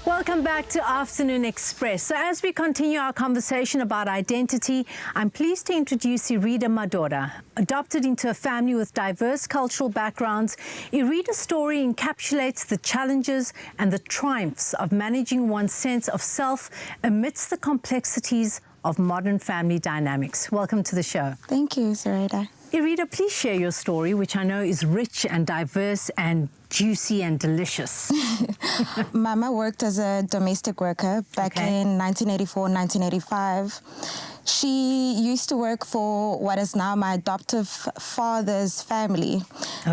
Welcome back to Afternoon Express. So as we continue our conversation about identity, I'm pleased to introduce Errida Mdoda. Adopted into a family with diverse cultural backgrounds, Errida's story encapsulates the challenges and the triumphs of managing one's sense of self amidst the complexities of modern family dynamics. Welcome to the show. Thank you, Errida. Errida, please share your story, which I know is rich and diverse and juicy and delicious. Mama worked as a domestic worker back in 1984, 1985. She used to work for what is now my adoptive father's family.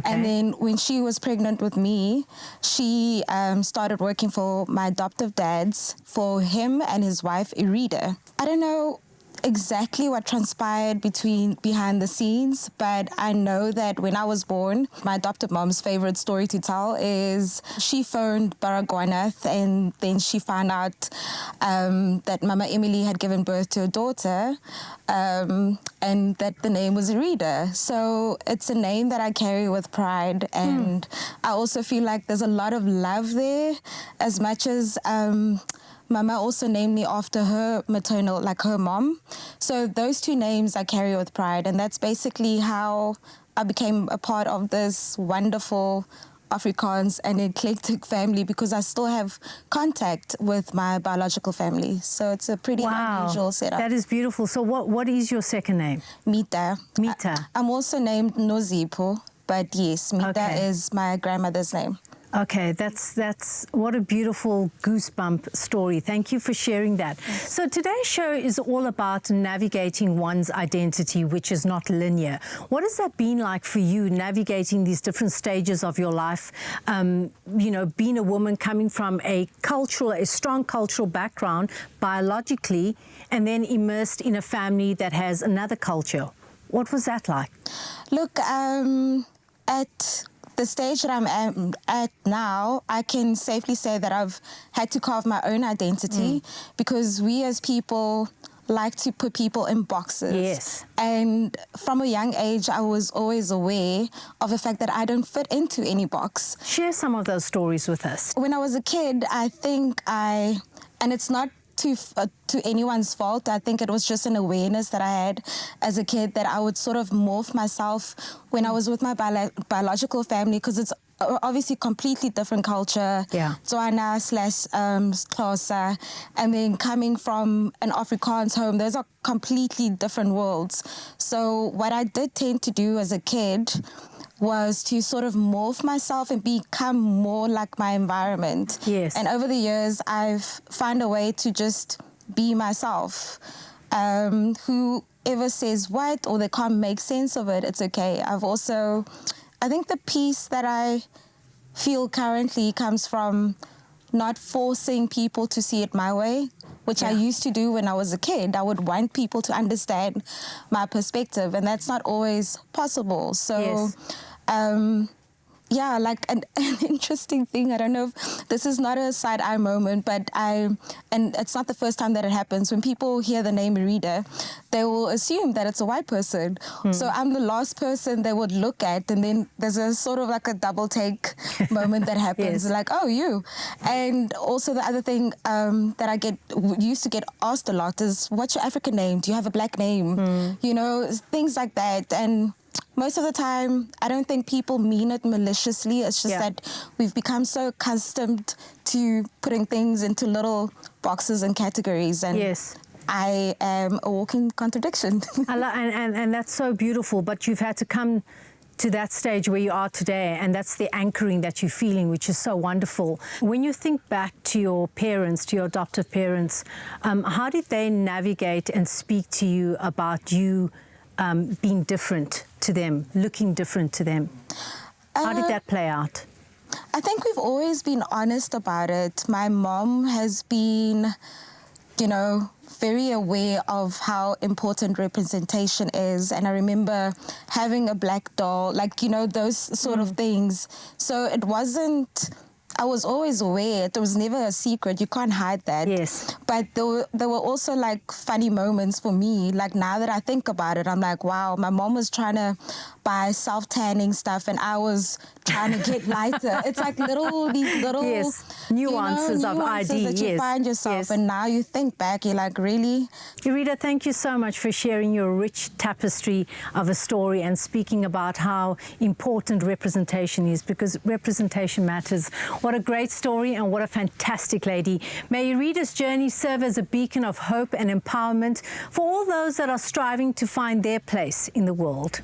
And then when she was pregnant with me, she started working for my adoptive dad's, for him and his wife, Errida. I don't know exactly what transpired behind the scenes, but I know that when I was born, my adopted mom's favorite story to tell is she phoned Baragwanath, and then she found out that Mama Emily had given birth to a daughter, and that the name was Errida. So it's a name that I carry with pride, and I also feel like there's a lot of love there, as much as Mama also named me after her maternal, like her mom. So those two names I carry with pride, and that's basically how I became a part of this wonderful Afrikaans and eclectic family, because I still have contact with my biological family. So it's a pretty unusual setup. That is beautiful. So what is your second name? Mita. Mita. I'm also named Nozipho, but yes, Mita is my grandmother's name. Okay, that's what a beautiful goosebump story. Thank you for sharing that. So today's show is all about navigating one's identity, which is not linear. What has that been like for you, navigating these different stages of your life? You know, being a woman coming from a strong cultural background biologically, and then immersed in a family that has another culture. What was that like? Look, at the stage that I'm at now, I can safely say that I've had to carve my own identity, because we as people like to put people in boxes. Yes. And from a young age, I was always aware of the fact that I don't fit into any box. Share some of those stories with us. When I was a kid, I think and it's not to anyone's fault. I think it was just an awareness that I had as a kid, that I would sort of morph myself when I was with my biological family, because it's obviously completely different culture. Yeah. Tswana / Xhosa, and then coming from an Afrikaans home, those are completely different worlds. So what I did tend to do as a kid was to sort of morph myself and become more like my environment. Yes. And over the years, I've found a way to just be myself. Whoever says what, or they can't make sense of it, it's okay. I think the peace that I feel currently comes from not forcing people to see it my way, which I used to do when I was a kid. I would want people to understand my perspective, and that's not always possible. So, yeah, like an interesting thing, I don't know if this is not a side-eye moment, but and it's not the first time that it happens. When people hear the name Errida, they will assume that it's a white person. So I'm the last person they would look at, and then there's a sort of like a double take moment that happens, like, oh, you. And also the other thing that I used to get asked a lot is, what's your African name? Do you have a black name? You know, things like that. And most of the time, I don't think people mean it maliciously. It's just that we've become so accustomed to putting things into little boxes and categories. And I am a walking contradiction. And that's so beautiful, but you've had to come to that stage where you are today, and that's the anchoring that you're feeling, which is so wonderful. When you think back to your parents, to your adoptive parents, how did they navigate and speak to you about you being different to them, looking different to them? How did that play out? I think we've always been honest about it. My mom has been, you know, very aware of how important representation is. And I remember having a black doll, like, you know, those sort of things. So it wasn't I was always aware. It was never a secret. You can't hide that. Yes. But there were also like funny moments for me. Like now that I think about it, I'm like, wow, my mom was trying to buy self-tanning stuff and I was trying to get lighter. It's like these little yes. nuances of ID. that you find yourself. Yes. And now you think back, you're like, really? Errida, thank you so much for sharing your rich tapestry of a story and speaking about how important representation is, because representation matters. What a great story and what a fantastic lady. May Errida's journey serve as a beacon of hope and empowerment for all those that are striving to find their place in the world.